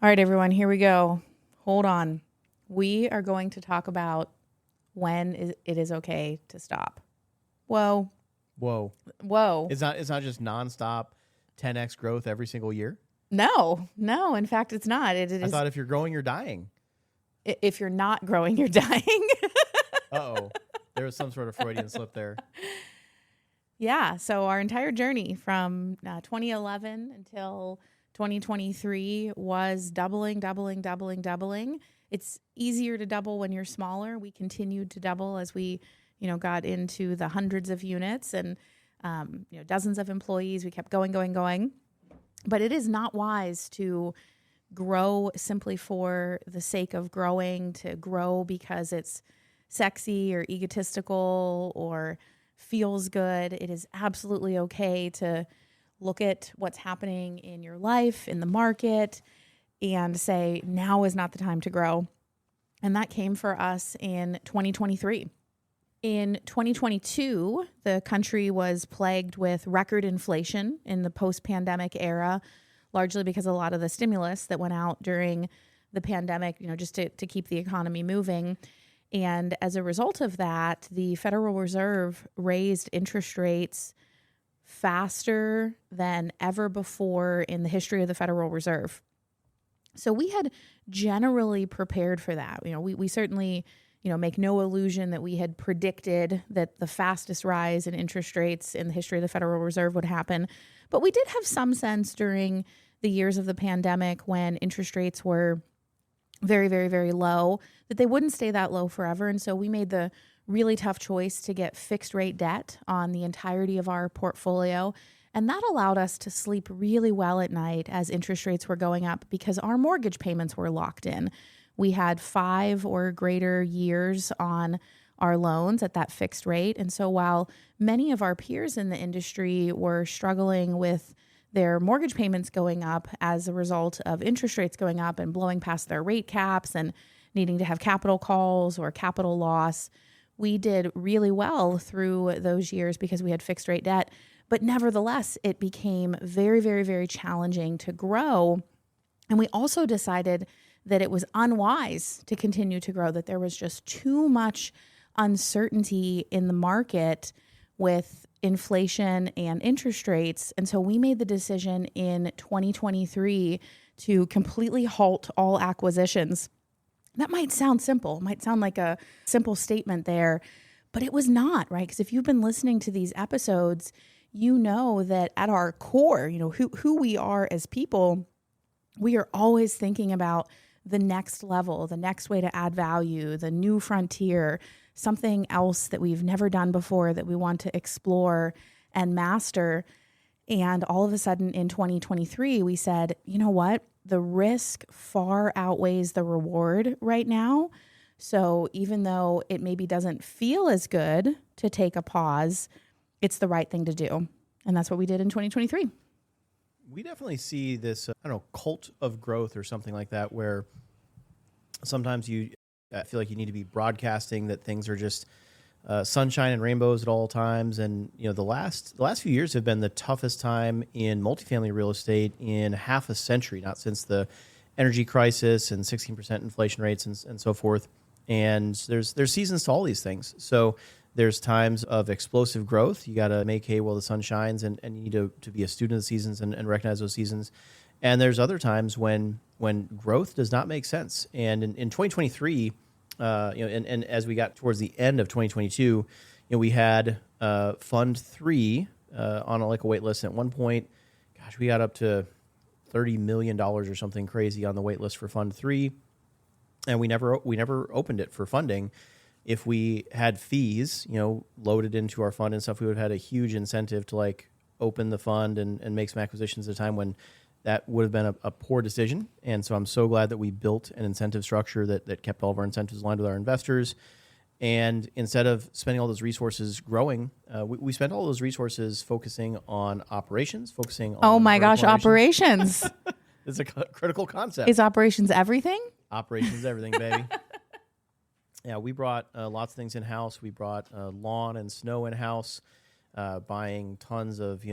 All right, everyone, here we go. Hold on. We are going to talk about when it is okay to stop. Whoa. It's not just nonstop 10x growth every single year. No. In fact, it's not. I thought if you're growing, you're dying. If you're not growing, you're dying. Uh-oh. There was some sort of Freudian slip there. Yeah. So our entire journey from 2011 until 2023 was doubling. It's easier to double when you're smaller. We continued to double as we, got into the hundreds of units and, dozens of employees. We kept going. But it is not wise to grow simply for the sake of growing, to grow because it's sexy or egotistical or feels good. It is absolutely okay to look at what's happening in your life, in the market, and say, now is not the time to grow. And that came for us in 2023. In 2022, the country was plagued with record inflation in the post-pandemic era, largely because of a lot of the stimulus that went out during the pandemic, just to keep the economy moving. And as a result of that, the Federal Reserve raised interest rates faster than ever before in the history of the Federal Reserve. So we had generally prepared for that. We certainly, make no illusion that we had predicted that the fastest rise in interest rates in the history of the Federal Reserve would happen. But we did have some sense during the years of the pandemic when interest rates were very, very, very low that they wouldn't stay that low forever. And so we made the really tough choice to get fixed rate debt on the entirety of our portfolio. And that allowed us to sleep really well at night as interest rates were going up because our mortgage payments were locked in. We had 5 or greater years on our loans at that fixed rate. And so while many of our peers in the industry were struggling with their mortgage payments going up as a result of interest rates going up and blowing past their rate caps and needing to have capital calls or capital loss, we did really well through those years because we had fixed rate debt. But nevertheless, it became very, very, very challenging to grow. And we also decided that it was unwise to continue to grow, that there was just too much uncertainty in the market with inflation and interest rates. And so we made the decision in 2023 to completely halt all acquisitions. That might sound simple. It might sound like a simple statement there, but it was not, right? Because if you've been listening to these episodes, you know that at our core, who we are as people, we are always thinking about the next level, the next way to add value, the new frontier, something else that we've never done before that we want to explore and master. And all of a sudden in 2023, we said, you know what? The risk far outweighs the reward right now. So even though it maybe doesn't feel as good to take a pause, it's the right thing to do. And that's what we did in 2023. We definitely see this, cult of growth or something like that, where sometimes you feel like you need to be broadcasting that things are just sunshine and rainbows at all times. And, the last few years have been the toughest time in multifamily real estate in half a century, not since the energy crisis and 16% inflation rates and so forth. And there's seasons to all these things. So there's times of explosive growth. You got to make hay while the sun shines, and you need to be a student of the seasons and recognize those seasons. And there's other times when growth does not make sense. And in 2023, and as we got towards the end of 2022, we had Fund 3 on a wait list. At one point, we got up to $30 million or something crazy on the wait list for Fund 3, and we never opened it for funding. If we had fees, loaded into our fund and stuff, we would have had a huge incentive to open the fund and make some acquisitions at a time when that would have been a poor decision. And so I'm so glad that we built an incentive structure that kept all of our incentives aligned with our investors. And instead of spending all those resources growing, we spent all those resources focusing on operations, focusing on... Oh my gosh, operations. It's a critical concept. Is operations everything? Operations everything, baby. Yeah, we brought lots of things in-house. We brought lawn and snow in-house, buying tons of,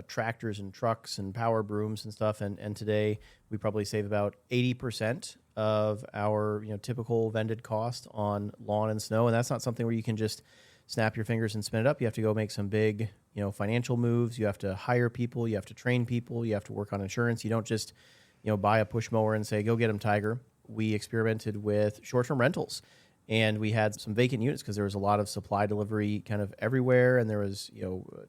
tractors and trucks and power brooms and stuff. And today we probably save about 80% of our typical vended cost on lawn and snow. And that's not something where you can just snap your fingers and spin it up. You have to go make some big financial moves. You have to hire people. You have to train people. You have to work on insurance. You don't just buy a push mower and say, go get them, Tiger. We experimented with short-term rentals. And we had some vacant units because there was a lot of supply delivery kind of everywhere, and there was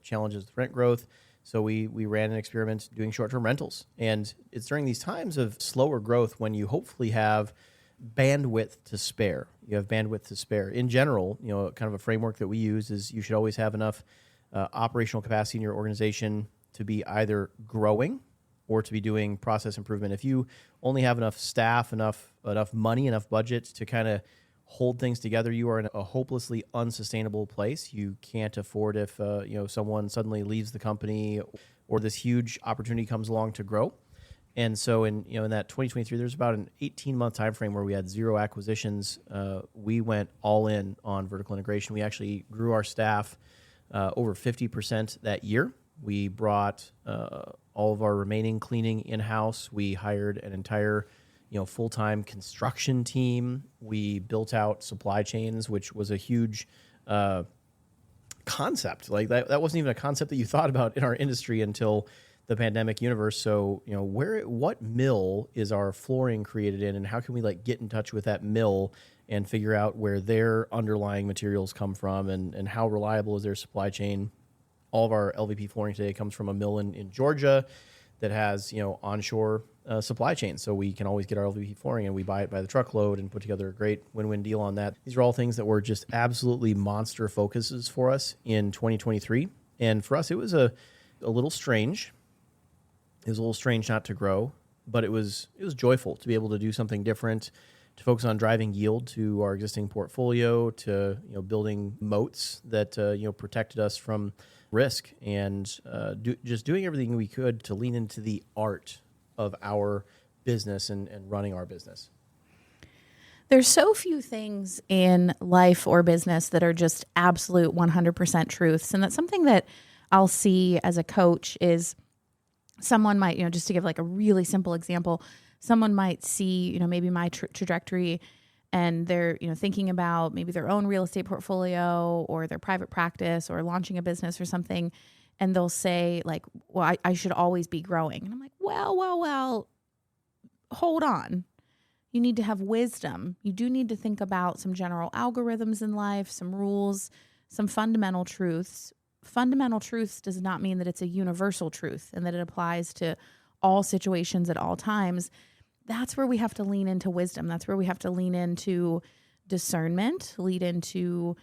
challenges with rent growth. So we ran an experiment doing short-term rentals. And it's during these times of slower growth when you hopefully have bandwidth to spare. You have bandwidth to spare. In general, kind of a framework that we use is you should always have enough operational capacity in your organization to be either growing or to be doing process improvement. If you only have enough staff, enough money, enough budget to kind of hold things together, you are in a hopelessly unsustainable place. You can't afford if someone suddenly leaves the company or this huge opportunity comes along to grow. And so in that 2023, there's about an 18-month time frame where we had 0 acquisitions. We went all in on vertical integration. We actually grew our staff over 50% that year. We brought all of our remaining cleaning in-house. We hired an entire full-time construction team. We built out supply chains, which was a huge concept. Like that wasn't even a concept that you thought about in our industry until the pandemic universe. So, what mill is our flooring created in, and how can we get in touch with that mill and figure out where their underlying materials come from and how reliable is their supply chain? All of our LVP flooring today comes from a mill in Georgia that has, onshore supply chain. So we can always get our LVP flooring and we buy it by the truckload and put together a great win-win deal on that. These are all things that were just absolutely monster focuses for us in 2023. And for us, it was a little strange. It was a little strange not to grow, but it was joyful to be able to do something different, to focus on driving yield to our existing portfolio, to building moats that protected us from risk, and just doing everything we could to lean into the art of our business and running our business. There's so few things in life or business that are just absolute 100% truths. And that's something that I'll see as a coach is someone might, just to give a really simple example, someone might see, maybe my trajectory and they're, thinking about maybe their own real estate portfolio or their private practice or launching a business or something. And they'll say well, I should always be growing. And I'm like, well, hold on. You need to have wisdom. You do need to think about some general algorithms in life, some rules, some fundamental truths. Fundamental truths does not mean that it's a universal truth and that it applies to all situations at all times. That's where we have to lean into wisdom. That's where we have to lean into discernment, lead into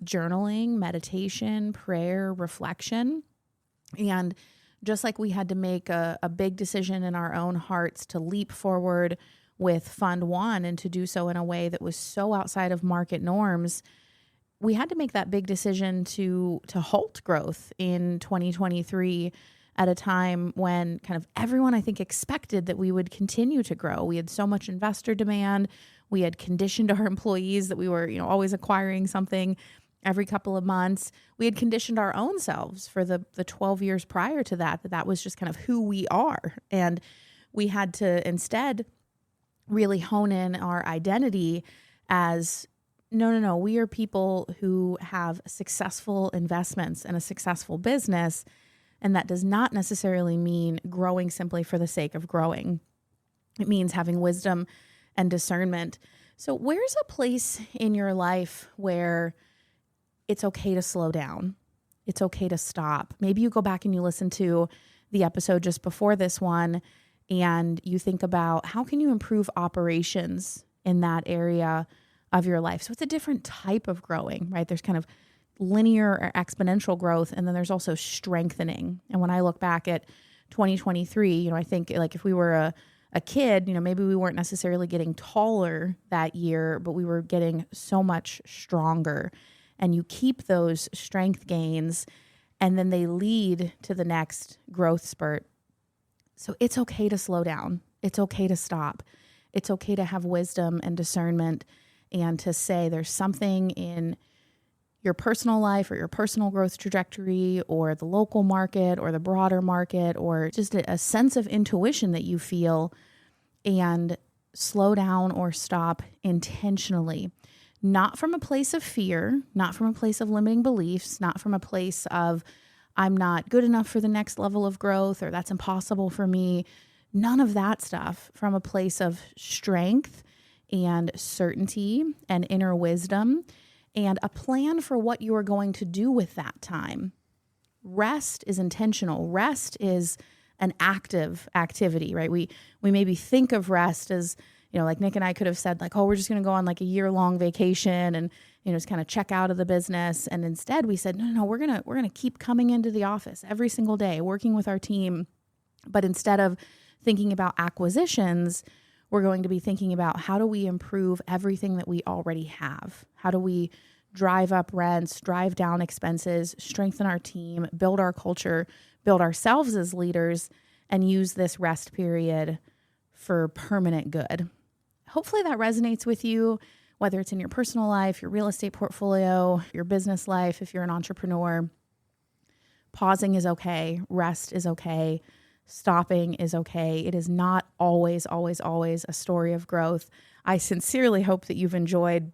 journaling, meditation, prayer, reflection. And just like we had to make a big decision in our own hearts to leap forward with Fund One and to do so in a way that was so outside of market norms, we had to make that big decision to halt growth in 2023 at a time when kind of everyone, I think, expected that we would continue to grow. We had so much investor demand. We had conditioned our employees that we were, always acquiring something every couple of months. We had conditioned our own selves for the 12 years prior to that was just kind of who we are. And we had to instead really hone in our identity as no, we are people who have successful investments and a successful business. And that does not necessarily mean growing simply for the sake of growing. It means having wisdom and discernment. So where's a place in your life where it's okay to slow down? It's okay to stop. Maybe you go back and you listen to the episode just before this one and you think about how can you improve operations in that area of your life. So it's a different type of growing, right? There's kind of linear or exponential growth, and then there's also strengthening. And when I look back at 2023, I think if we were a kid, maybe we weren't necessarily getting taller that year, but we were getting so much stronger. And you keep those strength gains, and then they lead to the next growth spurt. So it's okay to slow down. It's okay to stop. It's okay to have wisdom and discernment and to say there's something in your personal life or your personal growth trajectory or the local market or the broader market, or just a sense of intuition that you feel, and slow down or stop intentionally. Not from a place of fear, not from a place of limiting beliefs, not from a place of I'm not good enough for the next level of growth or that's impossible for me. None of that stuff. From a place of strength and certainty and inner wisdom and a plan for what you are going to do with that time. Rest is intentional. Rest is an active activity, right? We maybe think of rest as, like Nick and I could have said like, oh, we're just going to go on like a year-long vacation and, just kind of check out of the business. And instead we said, no, we're going to keep coming into the office every single day, working with our team. But instead of thinking about acquisitions, we're going to be thinking about how do we improve everything that we already have? How do we drive up rents, drive down expenses, strengthen our team, build our culture, build ourselves as leaders, and use this rest period for permanent good? Hopefully that resonates with you, whether it's in your personal life, your real estate portfolio, your business life, if you're an entrepreneur. Pausing is okay. Rest is okay. Stopping is okay. It is not always, always, always a story of growth. I sincerely hope that you've enjoyed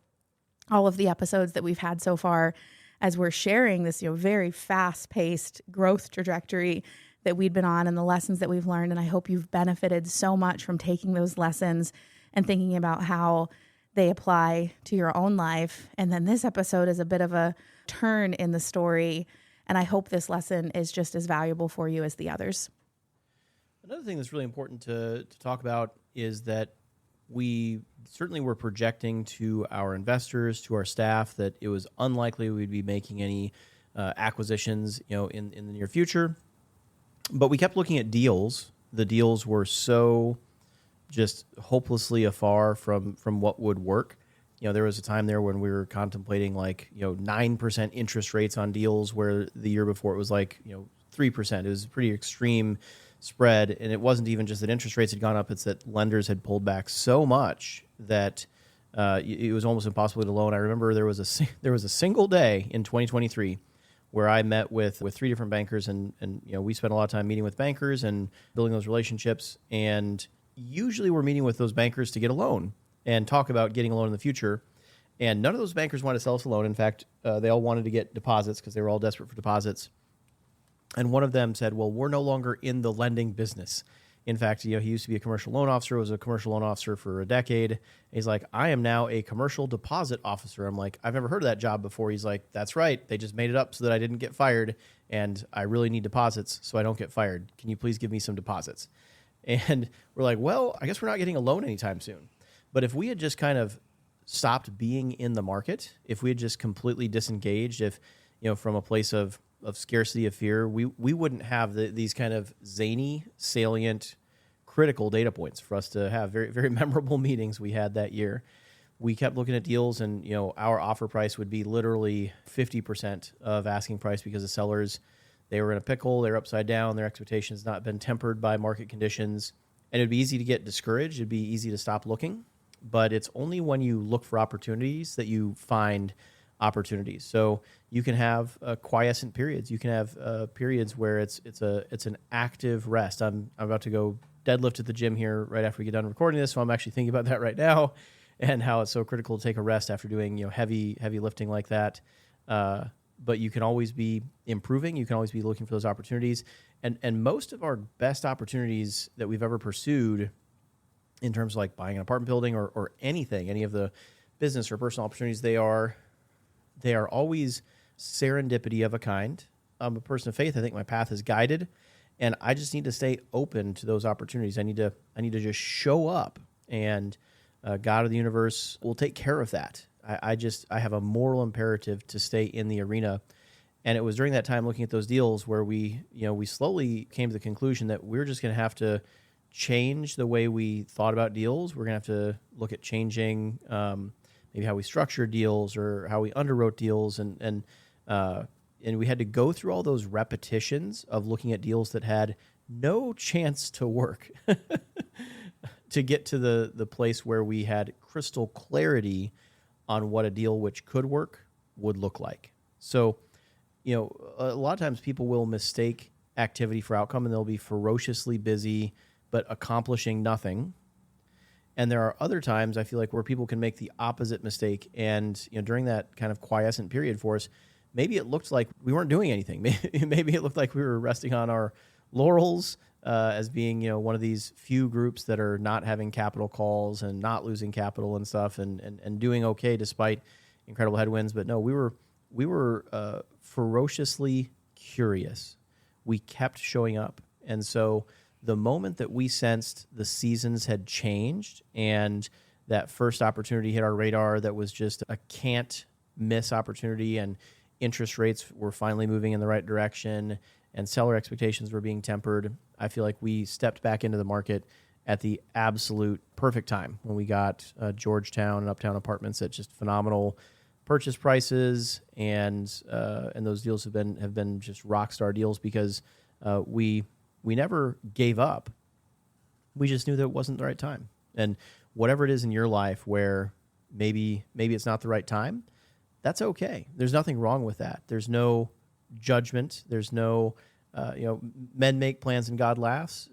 all of the episodes that we've had so far as we're sharing this, very fast-paced growth trajectory that we've been on and the lessons that we've learned. And I hope you've benefited so much from taking those lessons and thinking about how they apply to your own life. And then this episode is a bit of a turn in the story. And I hope this lesson is just as valuable for you as the others. Another thing that's really important to talk about is that we certainly were projecting to our investors, to our staff, that it was unlikely we'd be making any acquisitions, in the near future. But we kept looking at deals. The deals were so just hopelessly afar from what would work. There was a time there when we were contemplating 9% interest rates on deals, where the year before it was 3%. It was a pretty extreme spread, and it wasn't even just that interest rates had gone up, it's that lenders had pulled back so much that it was almost impossible to loan. I remember there was a single day in 2023 where I met with 3 different bankers, and we spent a lot of time meeting with bankers and building those relationships, and usually we're meeting with those bankers to get a loan and talk about getting a loan in the future. And none of those bankers wanted to sell us a loan. In fact, they all wanted to get deposits because they were all desperate for deposits. And one of them said, well, we're no longer in the lending business. In fact, he used to be a commercial loan officer, was a commercial loan officer for a decade. And he's like, I am now a commercial deposit officer. I'm like, I've never heard of that job before. He's like, that's right. They just made it up so that I didn't get fired. And I really need deposits so I don't get fired. Can you please give me some deposits? And we're like, well, I guess we're not getting a loan anytime soon. But if we had just kind of stopped being in the market, if we had just completely disengaged, if, from a place of scarcity, of fear, we wouldn't have these kind of zany, salient, critical data points for us to have very, very memorable meetings we had that year. We kept looking at deals, and our offer price would be literally 50% of asking price because the sellers, they were in a pickle, they were upside down, their expectations not been tempered by market conditions, and it'd be easy to get discouraged. It'd be easy to stop looking, but it's only when you look for opportunities that you find opportunities. So you can have quiescent periods. You can have periods where it's an active rest. I'm about to go deadlift at the gym here right after we get done recording this, so I'm actually thinking about that right now, and how it's so critical to take a rest after doing heavy lifting like that. But you can always be improving. You can always be looking for those opportunities. And most of our best opportunities that we've ever pursued, in terms of buying an apartment building or anything, any of the business or personal opportunities, they are always serendipity of a kind. I'm a person of faith. I think my path is guided, and I just need to stay open to those opportunities. I need to just show up, and God or the universe will take care of that. I have a moral imperative to stay in the arena. And it was during that time looking at those deals where we slowly came to the conclusion that we're just going to have to change the way we thought about deals. We're going to have to look at changing maybe how we structure deals or how we underwrote deals. And we had to go through all those repetitions of looking at deals that had no chance to work to get to the place where we had crystal clarity on what a deal which could work would look like. So, a lot of times people will mistake activity for outcome, and they'll be ferociously busy but accomplishing nothing. And there are other times I feel like where people can make the opposite mistake. And during that kind of quiescent period for us, maybe it looked like we weren't doing anything. Maybe it looked like we were resting on our laurels as being one of these few groups that are not having capital calls and not losing capital and stuff, and doing okay despite incredible headwinds. But no, we were ferociously curious. We kept showing up, and so the moment that we sensed the seasons had changed and that first opportunity hit our radar that was just a can't miss opportunity, and interest rates were finally moving in the right direction and seller expectations were being tempered, I feel like we stepped back into the market at the absolute perfect time when we got Georgetown and Uptown apartments at just phenomenal purchase prices, and those deals have been just rock star deals because we never gave up. We just knew that it wasn't the right time. And whatever it is in your life where maybe it's not the right time, that's okay. There's nothing wrong with that. There's no judgment. There's no, men make plans and God laughs.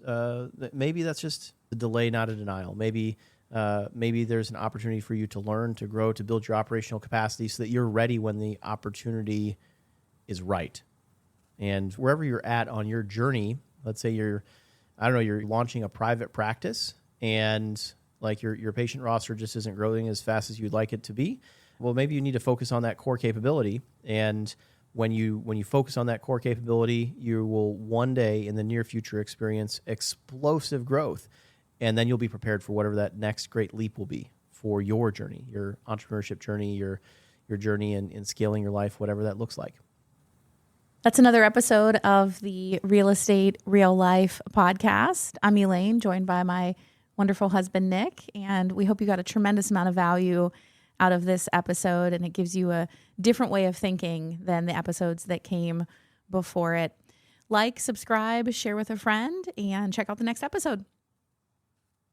Maybe that's just a delay, not a denial. Maybe there's an opportunity for you to learn, to grow, to build your operational capacity so that you're ready when the opportunity is right. And wherever you're at on your journey, let's say you're launching a private practice and like your patient roster just isn't growing as fast as you'd like it to be. Well, maybe you need to focus on that core capability. And when you focus on that core capability, you will one day in the near future experience explosive growth. And then you'll be prepared for whatever that next great leap will be for your journey, your entrepreneurship journey, your journey in scaling your life, whatever that looks like. That's another episode of the Real Estate, Real Life podcast. I'm Elaine, joined by my wonderful husband, Nick, and we hope you got a tremendous amount of value out of this episode, and it gives you a different way of thinking than the episodes that came before it. Like, subscribe, share with a friend, and check out the next episode.